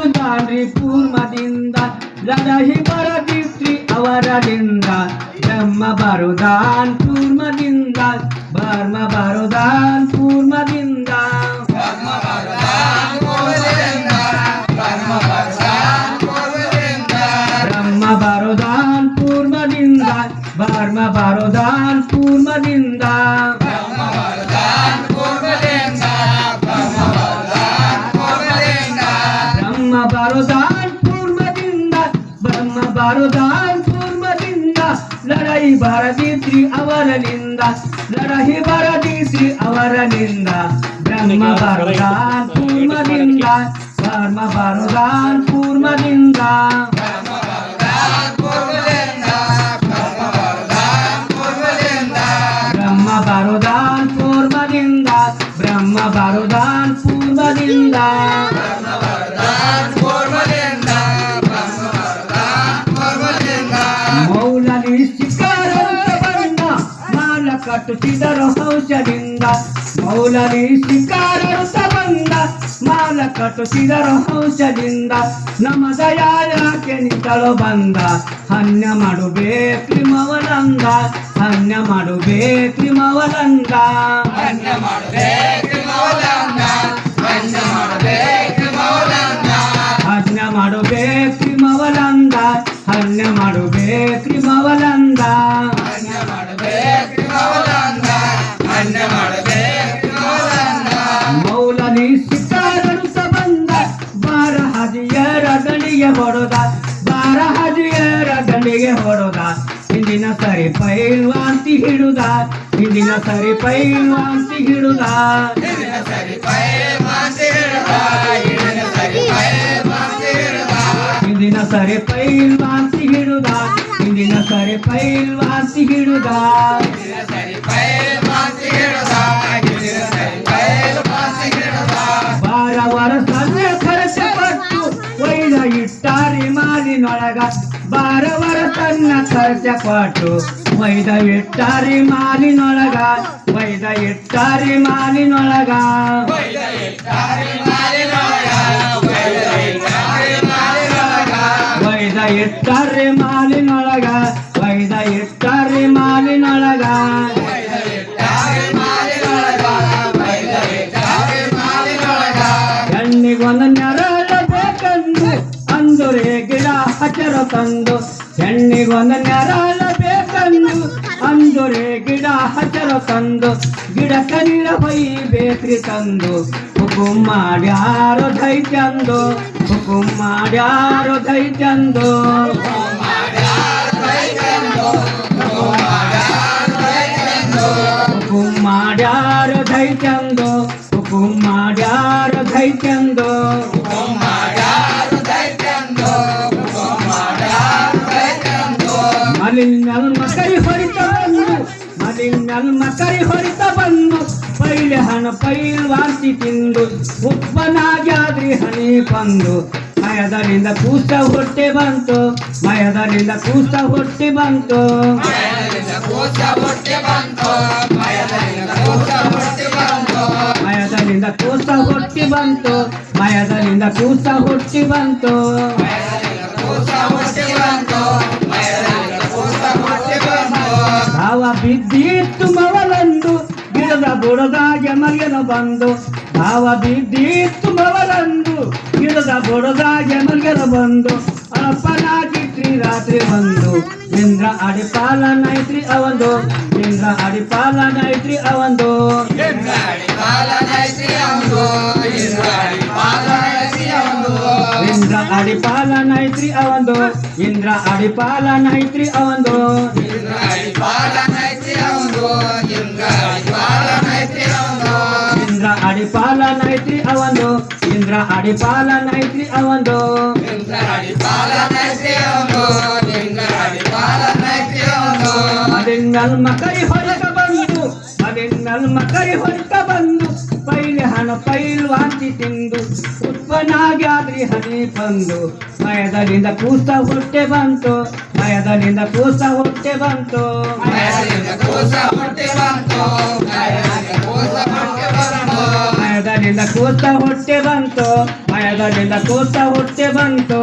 ಬಾರುದಾನ್ರಿ ಕೂರ್ಮದಿಂದ ಲಡಹಿ ಬರದಿತ್ರಿ ಅವರದಿಂದ ಬ್ರಹ್ಮ ಬಾರುದಾನ್ ಕೂರ್ಮದಿಂದ Burma ಬಾರುದಾನ್ ಕೂರ್ಮದಿಂದ ಬ್ರಹ್ಮ ಬಾರುದಾನ್ ಕೂರ್ಮದಿಂದ Burma ಬಾರುದಾನ್ ಕೂರ್ಮದಿಂದ ಬ್ರಹ್ಮ ಬಾರುದಾನ್ ಕೂರ್ಮದಿಂದ ಬ್ರಹ್ಮ ಬಾರುದಾನ್ ಕೂರ್ಮದಿಂದ ಲಡಹಿ ಬರದಿತ್ರಿ ಅವರನಿಂದ ಲಡಹಿ ಬರದಿತ್ರಿ ಅವರನಿಂದ ಬ್ರಹ್ಮ ಬಾರುದಾನ್ ಕೂರ್ಮದಿಂದ Burma ಬಾರುದಾನ್ ಕೂರ್ಮದಿಂದ ಬ್ರಹ್ಮ ಬಾರುದಾನ್ ಕೂರ್ಮದಿಂದ ಬ್ರಹ್ಮ ಬಾರುದಾನ್ ಕೂರ್ಮದಿಂದ ಮೌಲನಿ ಶಿಕಾರಂತ ಬಣ್ಣ ಮಾಲ ಕಟ್ಟುತ್ತಿದರು ಹಂಸದಿಂದ ಮೌಲನಿ ಶಿಕಾರಂತ ಬಂದ ಮಾಲ ಕಟ್ಟುತ್ತಿದರು ಹಂಸದಿಂದ ನಮ್ಮ ದಯಾಳಕ್ಕೆ ನಿಂತಳು ಬಂದ ಹನ್ಯ ಮಾಡಬೇಕ್ರಿ ಮವಲಂದ ಹನ್ಯ ಮಾಡಬೇಕ್ರಿ ಮವಲಂದ ಹನ್ಯ ಮಾಡಬೇಕ್ರಿ ಮವಲಂದ ಹನ್ಯ ಮಾಡಬೇಕ್ರಿ ಮವಲಂದ ಹನ್ಯ ಮಾಡಬೇಕ್ರಿ ಮವಲಂದ ಹನ್ಯ ಮಾಡಬೇಕ್ರಿ ಮವಲಂದ ಹನ್ಯ ಮಾಡಬೇಕ್ರಿ ಮವಲಂದ ಹನ್ಯ ಮಾಡಬೇಕ್ರಿ ಮವಲಂದ ಮೌಲನಿ ಸಿಕ್ಕಾರಂತ ಬಂದ ಬಾರ ಹಜಿಯರ ದಂಡಿಗೆ ಹೊಡೆದ ಬಾರ ಹಜಿಯರ ದಂಡಿಗೆ ಹೊಡೆದ ಹಿಂದಿನ ಸರಿ ಪೈಲ್ವಾಂತಿ ಹಿಡುದ ಹಿಂದಿನ ಸರಿ ಪೈಲ್ವಾಂತಿ ಹಿಡುದ ಹಿಂದಿನ ಸರಿ ಪೈಲ್ವಾಂತಿ ಹಿಡುದ ಹಿಂದಿನ ಸರಿ ಪೈಲ್ವಾಂತಿ ಹಿಡುದ ಹಿಂದಿನ ಸರಿ ಪೈಲ್ವಾಂತಿ ಹಿಡುದ ಬಾರ ವರ್ಷ ಖರ್ಚ ಪಟ್ಟು ಒಯ್ದ ಇಟ್ಟಾರಿ ಮಾಲಿನೊಳಗ ಬಾರ ವರ್ಷನ್ನ ಖರ್ಚ ಕೊಟ್ಟು ಒಯ್ದ ಇಟ್ಟಾರಿ ಮಾಲಿನೊಳಗ ಒಯ್ದ ಇಟ್ಟಾರಿ ಮಾಲಿನೊಳಗ ಒಯ್ದ ಇಟ್ಟಾರಿ ಮಾಲಿನೊಳಗ ಒಯ್ದ ಇಟ್ಟಾರಿ ಮಾಲಿನೊಳಗ ಹೆಣ್ಣಿಗೊಂದು ನೆರಳ ಬೇಕಂದು ಅಂದುರೆ ಗಿಡ ಹಚ್ಚರ ತಂದು ಹೆಣ್ಣಿಗೊಂದು ನೆರಳ ಬೇಕಂದು ಅಂದುರೆ ಗಿಡ ಹಚ್ಚರ ತಂದು ಗಿಡಕ್ಕ ನೀರ ಹೊಯ್ಬೇಕ್ರಿ ತಂದು ಹುಕುಂ ಮಾಡ್ಯಾರೋ ದೈತ್ಯಂದು ಹುಕುಂ ಮಾಡ್ಯಾರೋ ದೈತ್ಯಂದು ಹುಕುಂ ಮಾಡ್ಯಾರೋ ದೈತ್ಯಂದು ಹುಕುಂ ಮಾಡ್ಯಾರೋ ದೈತ್ಯಂದು ಮಲಿನ್ಯಲ್ ಮಕರಿ ಹೊರಿತ ಬಂದು ಮಲಿನ್ಯಲ್ ಮಕರಿ ಹೊರಿತ ಬಂದು ಪೈಲೆ ಹಣ ಪೈಲ್ವಾಂತಿ ತಿಂದು ಉಪ್ಪನಾಗ್ಯಾದ್ರಿ ಹನಿ ಬಂದು ಮಯದರಿಂದ ಕೂಸ ಹೊಟ್ಟೆ ಬಂತು ಮಯದರಿಂದ ಕೂಸ ಹೊಟ್ಟೆ ಬಂತು ಮಯದರಿಂದ ಕೂಸ ಹೊಟ್ಟೆ ಬಂತು ಮಯದರಿಂದ ಕೂಸ ಹೊಟ್ಟೆ ಬಂತು ಮಯದರಿಂದ ಕೂಸ ಹೊಟ್ಟೆ ಬಂತು ಮಯದರಿಂದ ಕೂಸ ಹೊಟ್ಟೆ ಬಂತು ಭಾವ ಬಿದ್ದಿತ್ತು ಮವಲಂದು ಗಿಡದ ಬುಡದಾಗೆ ಮಲ್ಗೆನ ಬಂದು ಭಾವ ಬಿದ್ದಿತ್ತು ಮವಲಂದು ಗಿಡದ ಬುಡದಾಗೆ ಮಲ್ಗೆನ ಬಂದು ಅಪ್ಪನಾಗಿತ್ರಿ ರಾತ್ರಿ ಬಂದು ಇಂದ್ರ ಅಡಿಪಾಲನೈತ್ರಿ ಅವಂದು ಇಂದ್ರ ಅಡಿಪಾಲನೈತ್ರಿ ಅವಂದು ಇಂದ್ರ ಅಡಿಪಾಲನೈತ್ರಿ ಅವಂದು ಇಂದ್ರ ಅಡಿಪಾಲನೈತ್ರಿ ಅವಂದು ಇಂದ್ರ ಅಡಿಪಾಲನೈತ್ರಿ ಅವಂದು ಇಂದ್ರ ಅಡಿಪಾಲನೈತ್ರಿ ಅವಂದು ಇಂದ್ರ ಅಡಿಪಾಲನೈತ್ರಿ ಅವಂದು ಇಂದ್ರ ಅಡಿಪಾಲನೈತ್ರಿ ಅವಂದು ಇಂದ್ರ ಅಡಿಪಾಲನೈತ್ರಿ ಅವಂದು ಇಂದ್ರ ಅಡಿಪಾಲನೈತ್ರಿ ಅವಂದು ಇಂದ್ರ ಅಡಿಪಾಲನೈತ್ರಿ ಅವಂದು ಮಲಿನ್ನಲ್ ಮಕರಿ ಹೊರಟ ಬಂದು ಮಲಿನ್ನಲ್ ಮಕರಿ ಹೊರಟ ಬಂದು ಪೈಲೆ ಹಣ ಪೈಲ್ವಾಂತಿ ತಿಂದು ಉತ್ಪನ್ನಾಗ್ಯಾದ್ರಿ ಹನಿ ಬಂದು ಮಯದಲ್ಲಿಂದ ಕೂಸ ಹೊಟ್ಟೆ ಬಂತು ಮಯದಲ್ಲಿಂದ ಕೂಸ ಹೊಟ್ಟೆ ಬಂತು ಮಯದಲ್ಲಿಂದ ಕೂಸ ಹೊಟ್ಟೆ ಬಂತು ಮಾಯದಲ್ಲಿಂದ ಕೂತ ಹೊಟ್ಟೆ ಬಂತು ಮಾಯದಲ್ಲಿಂದ ಕೂತ ಹೊಟ್ಟೆ ಬಂತು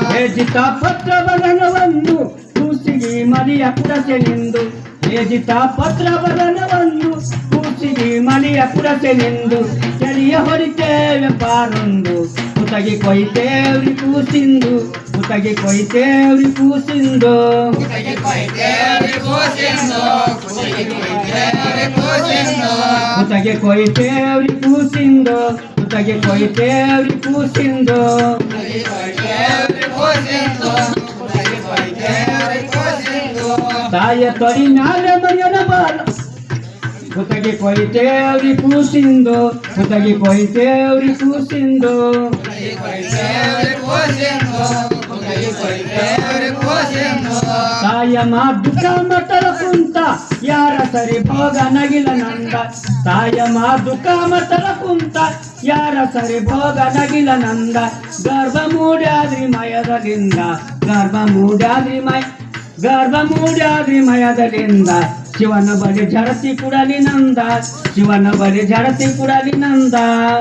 ಹೇಜಿತ ಪತ್ರ ಬದನವನ್ನು ಕೂಸಿಗೆ ಮಲಿಯ ಪುರಸೆ ನಿಂದು ಹೇಜಿತ ಪತ್ರ ಬದನವನ್ನು ಕೂಸಿಗೆ ಮಲಿಯ ಪುರಸೆ ನಿಂದು ಚಳಿಯ ಹೊಡಿತೇವೆ ಪಾರೊಂದು ಕುತಗಿ ಕೊಯ್ತೇವ್ರಿ ಕೂಸಿಂದು ಕುತಗಿ ಕೊಯ್ತೇವ್ರಿ ಕೂಸಿಂದು ಕುತಗಿ ಕೊಯ್ತೇವ್ರಿ ಕೂಸಿಂದು ಕುತಗಿ ಕೊಯ್ತೇವ್ರಿ ಕೂಸಿಂದು ತಾಯ ತೊಡಿ ಮ್ಯಾಲೆ ಮರಿಯನ ಬಾಲ ಕುತಗಿ ಕೊಯ್ತೇವ್ರಿ ಕೂಸಿಂದು ಕುತಗಿ ಕೊಯ್ತೇವ್ರಿ ಕೂಸಿಂದು ತಾಯ ಮಾದುಕ ಮಟಲ ಕುಂತ ಯಾರ ಸರಿ ಭೋಗ ನಗಿಲ ನಂದ ತಾಯ ಮಾದುಕ ಮಟಲ ಕುಂತ ಯಾರ ಸರಿ ಭೋಗ ನಗಿಲ ನಂದ ಗರ್ಭ ಮೂಡ್ಯಾದ್ರಿ ಮಯದಲಿಂದ ಗರ್ಭ ಮೂಡ್ಯಾದ್ರಿ ಮಯದಲಿಂದ ಶಿವನ ಬಲಿ ಝಡತಿ ಕುಡಲಿ ನಂದ ಶಿವನ ಬಲಿ ಝಡತಿ ಕುಡಲಿ ನಂದ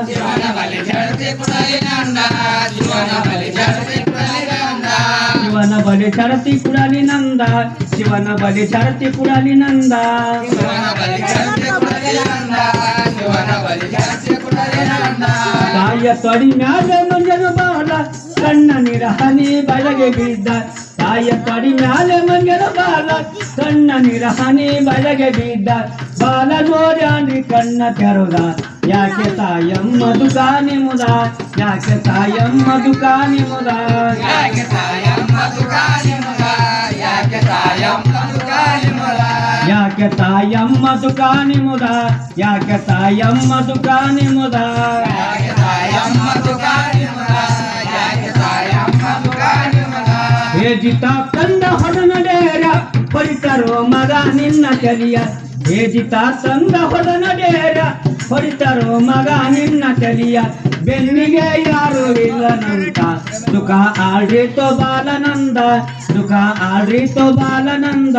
ಶಿವನ ಬಲಿ ಝಡತಿ ಕುಡಲಿ ನಂದ ಶಿವನ ಬಲಿ ಝಡತಿ ಕುಡಲಿ ನಂದ ತಾಯ ತೊಡಿ ಮ್ಯಾಲೆ ಮಂಜನ ಬಾಲ ಕಣ್ಣ ನೀರ ಹನಿ ಬಲಗೆ ಬಿದ್ದ ತಾಯ ತೊಡಿ ಮ್ಯಾಲೆ ಮಂಜನ ಬಾಲ ಕಣ್ಣ ನೀರ ಹನಿ ಬಲಗೆ ಬಿದ್ದ ಬಾಲ ನೋಡ್ಯಾನ್ರಿ ಕಣ್ಣ ತೆರುದ ಯಾಕೆ ತಾಯಮ್ಮ ದುಕಾನಿ ಮುದ ಯಾಕೆ ತಾಯಮ್ಮ ದುಕಾನಿ ಮುದ ಯಾಕೆ ತಾಯಮ್ಮ ದುಕಾನಿ ಮುದ ಯಾಕೆ ತಾಯಮ್ಮ ದುಕಾನಿ ಮುದ ಯಾಕೆ ತಾಯಮ್ಮ ದುಕಾನಿ ಮುದ ಯಾಕೆ ತಾಯಮ್ಮ ದುಕಾನಿ ಮುದ ಯಾಕೆ ತಾಯಮ್ಮ ದುಕಾನಿ ಮುದ ಯಾಕೆ ತಾಯಮ್ಮ ದುಕಾನಿ ಮುದ ಹೇಜಿತ ತಂದ ಹೊಡನಡೇರ ಹೊಡಿತರೋ ಮಗ ನಿನ್ನ ತಲಿಯ ಹೇಜಿತ ತಂದ ಹೊಡನಡೇರ ಹೊಡಿತರೋ ಮಗ ನಿನ್ನ ತಲಿಯ ಬೆನ್ನಿಗೆ ಯಾರು ಇಲ್ಲನಂತ ದುಃಖ ಆಡ್ರಿತೋ ಬಾಲನಂದ ದುಃಖ ಆಡ್ರಿತೋ ಬಾಲನಂದ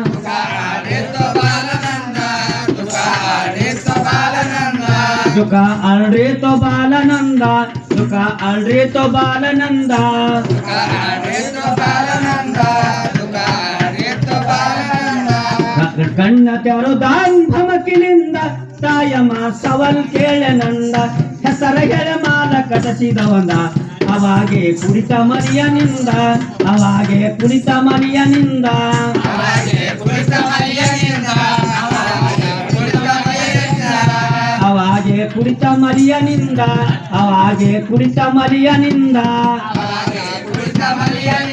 ದುಃಖ ಆಡ್ರಿತೋ ಬಾಲನಂದ ದುಃಖ ಆಡ್ರಿತೋ ಬಾಲನಂದ ದುಃಖ ಆಡ್ರಿತೋ ಬಾಲನಂದ ದುಃಖ ಆಡ್ರಿತೋ ಬಾಲನಂದ ದುಃಖ ಆಡ್ರಿತೋ ಬಾಲನಂದ ದುಃಖ ಆಡ್ರಿತೋ ಬಾಲನಂದ ಕಣ್ಣ ತೆರೆದಾನ್ ಭಮಕಿನಿಂದ ತಾಯಮ್ಮ ಸವಲ್ ಕೇಳನಂದ ಹೆಸರ ಹೇಳ ಮಾಲ ಕಟಸಿದವಂದ ಅವಾಗೆ ಕುಡಿತ ಮರಿಯನಿಂದ ಅವಾಗೆ ಕುಡಿತ ಮರಿಯನಿಂದ ಅವಾಗೆ ಕುಡಿತ ಮರಿಯನಿಂದ ಅವಾಗೆ ಕುಡಿತ ಮರಿಯನಿಂದ ಅವಾಗೆ ಕುಡಿತ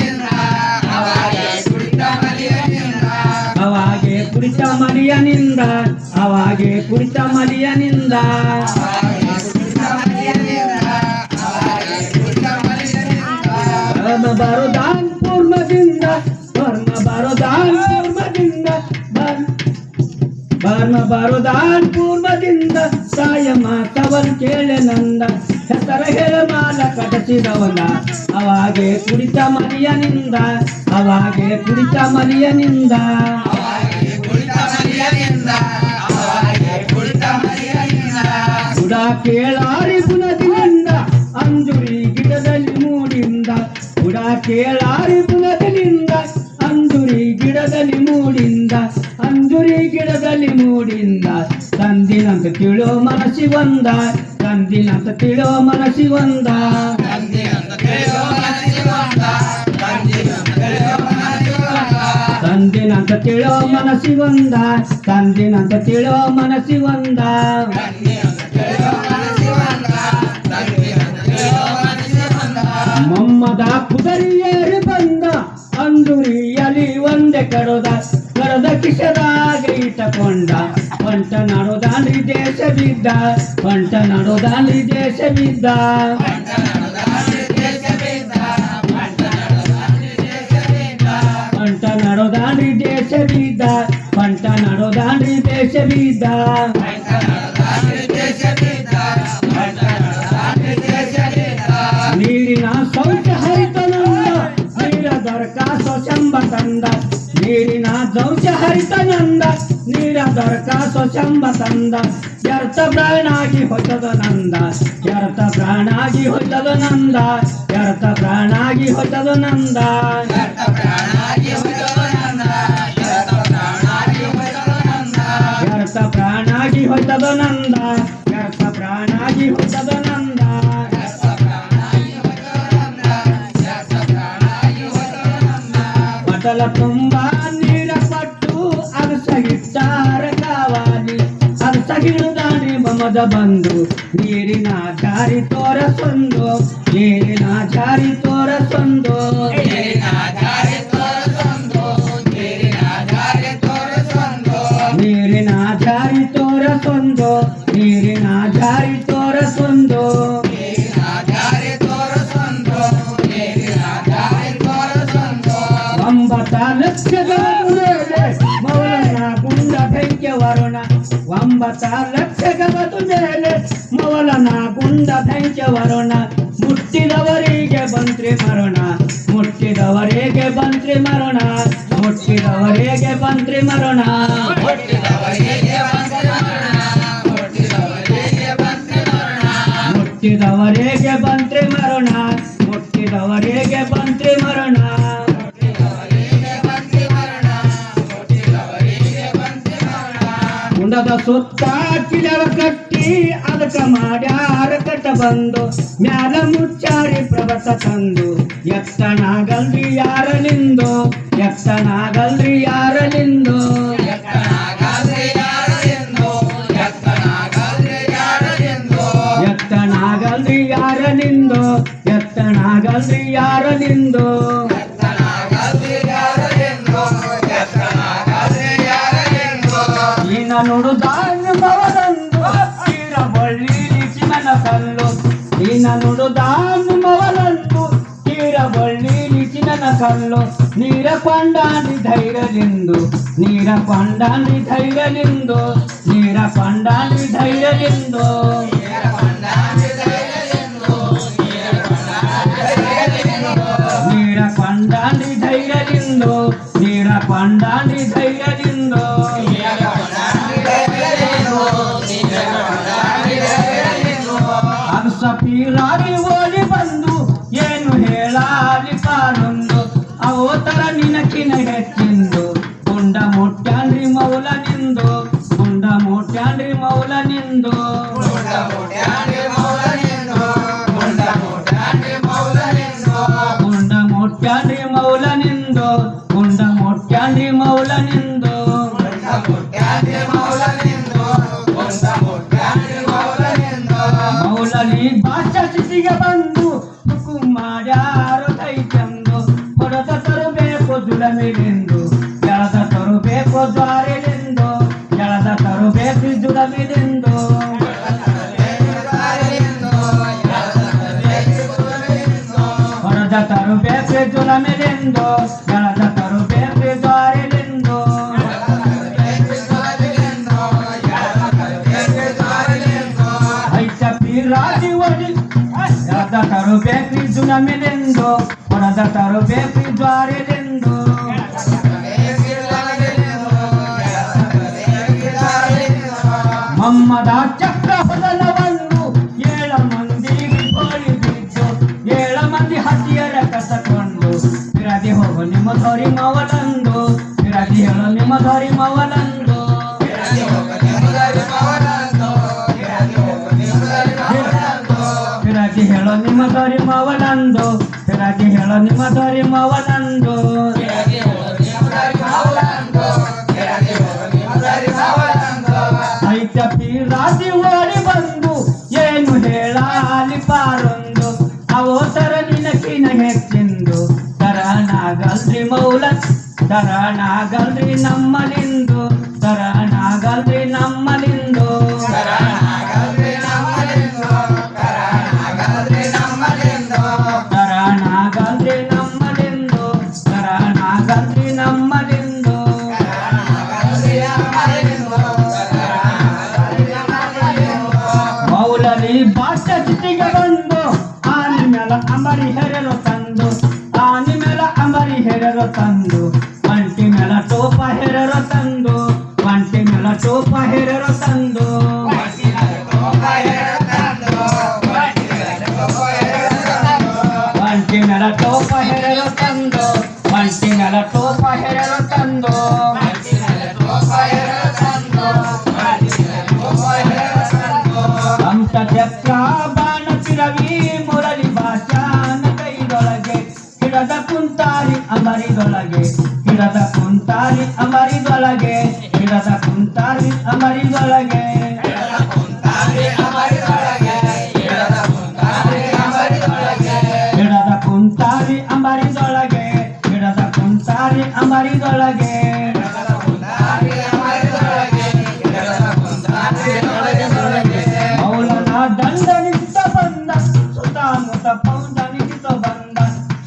ಮರಿಯನಿಂದ ಅವಾಗೆ ಕುಡಿತ ಮರಿಯನಿಂದ ಅವಾಗೆ ಕುಡಿತ ಮರಿಯನಿಂದ ಧರ್ಮ ಬರೋದಾನ್ ಪೂರ್ಣದಿಂದ ಧರ್ಮ ಬರೋದಾನ್ ಪೂರ್ಣದಿಂದ ಧರ್ಮ ಬರೋದಾನ್ ಪೂರ್ವದಿಂದ ತಾಯಮ್ಮ ತವಲ್ ಕೇಳನಂದ ಹೆಸರ ಹೇಳ ಮಾಲ ಕಟಸಿದವನ ಅವಾಗೆ ಕುಡಿತ ಮರಿಯನಿಂದ ಅವಾಗೆ ಕುಡಿತ ಮರಿಯನಿಂದ ಗುಡ ಕೇಳಾರಿ ಗುಣದಿಂದ ಅಂಜುರಿ ಗಿಡದಲ್ಲಿ ಮೂಡಿಂದ ಗುಡ ಕೇಳಾರಿ ಗುಣದಿಂದ ಅಂಜುರಿ ಗಿಡದಲ್ಲಿ ಮೂಡಿಂದ ಅಂಜುರಿ ಗಿಡದಲ್ಲಿ ಮೂಡಿಂದ ತಂದಿನಂತ ತಿಳೋ ಮನಸಿ ಒಂದ ತಂದಿನಂತ ತಿಳೋ ಮನಸಿ ಒಂದ ತಂದಿನಂತ ತಿಳೋ ಮನಸಿ ಒಂದ ತಂದಿನಂತ ತಿಳೋ ಮನಸಿ ಒಂದ ಮೊಮ್ಮದ ಕುದರಿಯೇರಿ ಬಂದ ಅಂದುರಿಯಲಿ ಒಂದೆ ಕಡದ ಕಿಸದಾಗ ಇಟ್ಟಕೊಂಡ ಹೊಂಟ ನಡೋದಾನ್ರಿ ದೇಶ ಬಿದ್ದ ಹೊಂಟ ನಡೋದಾನ್ರಿ ದೇಶ ಬಿದ್ದ ಹೊಂಟ ನಡೋದಾನ್ರಿ ದೇಶ ಬಿದ್ದ ಹೊಂಟ ನಡೋದಾನ್ರಿ ದೇಶ ಬಿದ್ದ ನೀರಿನ ಸೌಖ್ಯ ಹರಿತನಂದ ನೀರ ದರ್ಕಾಸೋ ಶಂಬ ತಂದ ನೀರಿನ ದೌಶ ಹರಿತನಂದ ನೀರ ದೊರಕಾಸೋ ಶಂಬ ತಂದ ವ್ಯರ್ಥ ಪ್ರಾಣಾಗಿ ಹೊತ್ತದು ನಂದ ವ್ಯರ್ಥ ಪ್ರಾಣಾಗಿ ಹೊತ್ತದು ನಂದ ವ್ಯರ್ಥ ಪ್ರಾಣಾಗಿ ಹೊತ್ತದು ನಂದ ವ್ಯರ್ಥ ಪ್ರಾಣಾಗಿ ಹೊತ್ತದು ನಂದ ವ್ಯರ್ಥ ಪ್ರಾಣಾಗಿ ಹೊತ್ತದು ನಂದ ಬಟಲ ತುಂಬ ನೀರ ಪಟ್ಟು ಅರಸಗಿಟ್ಟಾರ ಕಾವಾಲಿ ಅರಸಗಿಡುದಾನೆ ಮಮದ ಬಂದು ನೀರಿನ ಜಾರಿ ತೋರಸೊಂದು ನೀರಿನ ಜಾರಿ ತೋರಸೊಂದು ನೀರಿನ ಜಾರಿ ತೋರಸೊಂದು ನೀರಿನ ಜಾರಿ ತೋರಸೊಂದು ನೀರಿನ ಜಾರಿ ತೋರಸೊಂದು ನೀರಿನ ಜಾರಿ ತೋರಸೊಂದು ಲಕ್ಷದ ಮೇಲೆ ಮೌಲನ ಗುಂಡ ಬೆಂಕಿ ವರುಣ 9 ಲಕ್ಷದ ಮೇಲೆ ಮೌಲನ ಗುಂಡ ಬೆಂಕಿ ವರುಣ ಮುಟ್ಟಿದವರಿಗೆ ಬಂತ್ರಿ ಮರಣ ಮುಟ್ಟಿದವರಿಗೆ ಬಂತ್ರಿ ಮರಣ ಮುಟ್ಟಿದವರಿಗೆ ಬಂತ್ರಿ ಮರಣ ಮುಟ್ಟಿದವರಿಗೆ ಬಂತ್ರಿ ಮರಣ ಮುಟ್ಟಿದವರಿಗೆ ಬಂತ್ರಿ ಮರಣ ಕುಂಡದ ಸುತ್ತ ಕಿಲವ ಕಟ್ಟಿ ಅದಕ್ಕ ಮಾಡ್ಯಾರ ಕಟ್ಟ ಬಂದು ಮ್ಯಾಲ ಮುಚ್ಚಾರಿ ಪ್ರವತ ತಂದು ಎತ್ತನಾಗಲ್ರಿ ಯಾರ ನಿಂದು ಎತ್ತನಾಗಲ್ರಿ ಯಾರ ನಿಂದು ಎತ್ತನಾಗಲ್ರಿ ಯಾರ ನಿಂದು ಎತ್ತನಾಗಲ್ರಿ ಯಾರ ನಿಂದು ನುಡುದಾನು ಮವಲಂದು ತೀರ ಬಳ್ಳಿ ಚಿಮನ ಕಲ್ಲು ನೀನ ನುಡುದಾನು ಮವಲಂದು ತೀರ ಬಳ್ಳಿ ಚಿಮನ ಕಲ್ಲು ನೀರ ಕೊಂಡಾನಿ ಧೈರ್ಯದಿಂದು ನೀರ ಕೊಂಡಾನಿ ಧೈರ್ಯದಿಂದು ನೀರ ಕೊಂಡಾನಿ ಧೈರ್ಯದಿಂದು ನೀರ ಕೊಂಡಾನಿ ಧೈರ್ಯದಿಂದು ನೀರ ಕೊಂಡಾನಿ ಧೈರ್ಯದಿಂದು ಪೀರಾಗಿ ಓಡಿ ಬಂದು ಏನು ಹೇಳಾಲಿ ಪಾರೊಂದು ಅವತರ ನಿನಕಿನ ಹೆಚ್ಚಿಂದು ಗುಂಡ ಮುಟ್ಟ್ಯಾನ್ರಿ ಮೌಲ ನಿಂದು ಗುಂಡ ಮುಟ್ಟ್ಯಾನ್ರಿ ಮೌಲ ನಿಂದು ಗುಂಡ ಮುಟ್ಟ್ಯಾನ್ರಿ ಮೌಲ ನಿಂದು ಗುಂಡ ಮುಟ್ಟ್ಯಾನ್ರಿ ಮೌಲ ನಿಂದು ಮೌಲನಿ ಭಾಷಾ ಸ್ಥಿತಿಗೆ ಬಂದು ತುಕು ಮಾಡ್ಯಾರು ಕೈ ತಂದು ಹೊಡೆದ ತರಬೇಕು ಜುಡಮಿಲೆಂದು ಜಳದ ತರಬೇಕು ದ್ವಾರೆಲೆಂದು ಜಳದ ತರಬೇಕು ಜುಡಮಿಲೆಂದು ಹೊಡೆದ ತರಬೇಕು ಜುಡಮಿಲೆಂದು ಜಳದ ತರಬೇಕು ದ್ವಾರೆಲೆಂದು ರಾಜಿ ಒಡಿ ಜಳದ ತರಬೇಕು ಜುಡಮಿಲೆಂದು ಹೊಡೆದ ತರಬೇಕು ದ್ವಾರೆಲೆಂದು ಮಮ್ಮದ ಚಕ್ರ ಹೊದಲವನ್ನು 7 ಮಂದಿ ಗೋಳಿ ಬಿದ್ದು 7 ಮಂದಿ ಹತ್ತಿಯರ ಕಸಕೊಂಡು ಬಿರಾದಿ ಹೋಗು ನಿಮ್ಮ ಧರಿ ಮವಲಂದು ಬಿರಾದಿ ಹೇಳೋ ನಿಮ್ಮ ಧರಿ ಮವಲಂದು ಬಿರಾದಿ ಹೇಳೋ ನಿಮ್ಮ ಧರಿ ಮವಲಂದು ಬಿರಾದಿ ಹೇಳೋ ನಿಮ್ಮ ಧರಿ ಮವಲಂದು ರಾಜಿ ಓಡಿ ಬಂದು ಏನು ಹೇಳಾಲಿ ಪಾರೊಂದು ಅವತರ ನಿನಕಿನ ಹೆಚ್ಚಿಂದು ತರನಾಗಲ್ರಿ ಮೌಲ ತರನಾಗಲ್ರಿ ನಮ್ಮಲಿಂದು ತರನಾಗಲ್ರಿ ನಮ್ಮಲಿಂದು ತರನಾಗಲ್ರಿ ನಮ್ಮಲಿಂದು ತರನಾಗಲ್ರಿ ನಮ್ಮಲಿಂದು ಮೌಲನಿ ಭಾಷಾ ಸ್ಥಿತಿಗೆ ಬಂದು ಆನಿ ಮೇಲ ಅಂಬರಿ ಹೆರರು ತಂದು ಆನಿ ಮೇಲ ಅಂಬರಿ ಹೆರರು ತಂದು ಒಂಟಿ ಮೇಲ ಟೋಪ ಹೆರರು ತಂದು ಚಕ್ರ ಬಾಣತಿರವಿ ಮುರಳಿ ಭಾಷಾನ ಕೈದೊಳಗೆ ಹಿಡದ ಕುಂತಾರಿ ಅಮರಿದೊಳಗೆ ಹಿಡದ ಕುಂತಾರಿ ಅಮರಿದೊಳಗೆ ಹಿಡದ ಕುಂತಾರಿ ಅಮರಿದೊಳಗೆ ಹಿಡದ ಕುಂತಾರಿ ಅಮರಿದೊಳಗೆ ಹಿಡದ ಕುಂತಾರಿ ಅಮರಿದೊಳಗೆ ಮೌಲನ ದಂಡ ನಿಂತ ಬಂದ ಸುತ್ತಮುತ್ತ ಪೌಂದ ನಿಂತ ಬಂದ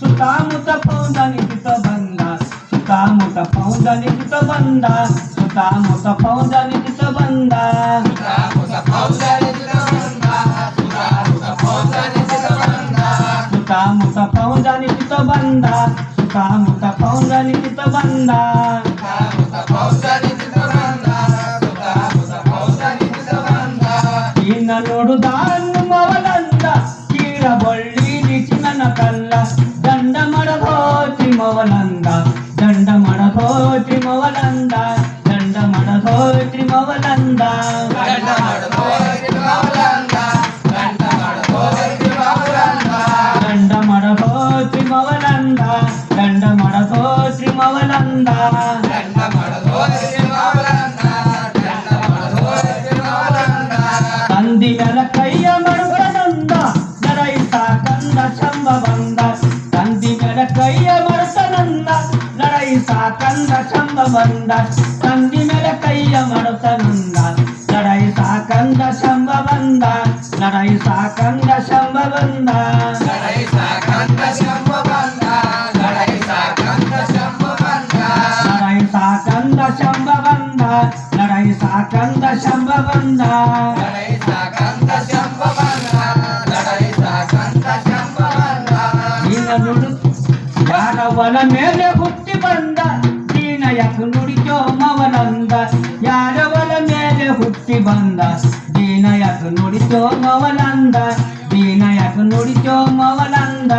ಸುತ್ತಮುತ್ತ ಪೌಂದ ನಿಂತ ಬಂದ ಸುತ್ತಮುತ್ತ ಪೌಂದ ನಿಂತ ಬಂದ ಸುತ್ತಮುತ್ತ ಪೌಂದ ನಿಂತ ಬಂದ ಸುತ್ತಮುತ್ತ ಪೌಂದ ನಿಂತ ಬಂದ ಸುತ್ತಮುತ್ತ ಪೌಂದ ನಿಂತ ಬಂದ ಇನ್ನ ನೋಡುದಾನ್ನು ಮವಲಂದ ಕೀರ ಬಳ್ಳಿ ನಿಚಿನನ ಕಲ್ಲ ದಂಡ ಮಡಧೋತಿ ಮವಲಂದ ದಂಡ ಮಡಧೋತಿ ಮವಲಂದ ದಂಡ ಮಡಧೋತಿ ಮವಲಂದ ದಂಡ ಮಡಧೋತಿ ಮವಲಂದ ದಂಡ ಮಡಧೋತಿ ಮವಲಂದ ತಂದಿಯರ ಕೈಯ ಮರುತನಂದ ನರೈತ ಕಂದ ಶಂಭ ಬಂದ ತಂದಿಯರ ಕೈಯ ಮರುತನಂದ ನರೈತ ಕಂದ ಶಂಭ ಬಂದ ತಂದಿ ಮೇಲೆ ಕೈಯ ಮರುತನಂದ ನರೈತ ಕಂದ ಶಂಭ ಬಂದ ನರೈತ ಕಂದ ಶಂಭ ಬಂದ ನರೈತ ಕಂದ ಶಂಭ ಬಂದ ನರೈತ ಕಂದ ಶಂಭ ಬಂದ ನರೈತ ಕಂದ ಶಂಭ ಬಂದ ನರೈತ ಕಂದ ಶಂಭ ಬಂದ ಯಾರವನ ಮೇಲೆ ಹುಟ್ಟಿ ಬಂದ ದೀನ ಯಾಕೆ ನುಡಿತೋ ಮವನಂದ ಯಾರವನ ಮೇಲೆ ಹುಟ್ಟಿ ಬಂದ ದೀನ ಯಾಕೆ ನುಡಿತೋ ಮವನಂದ ದೀನ ಯಾಕೆ ನುಡಿತೋ ಮವನಂದ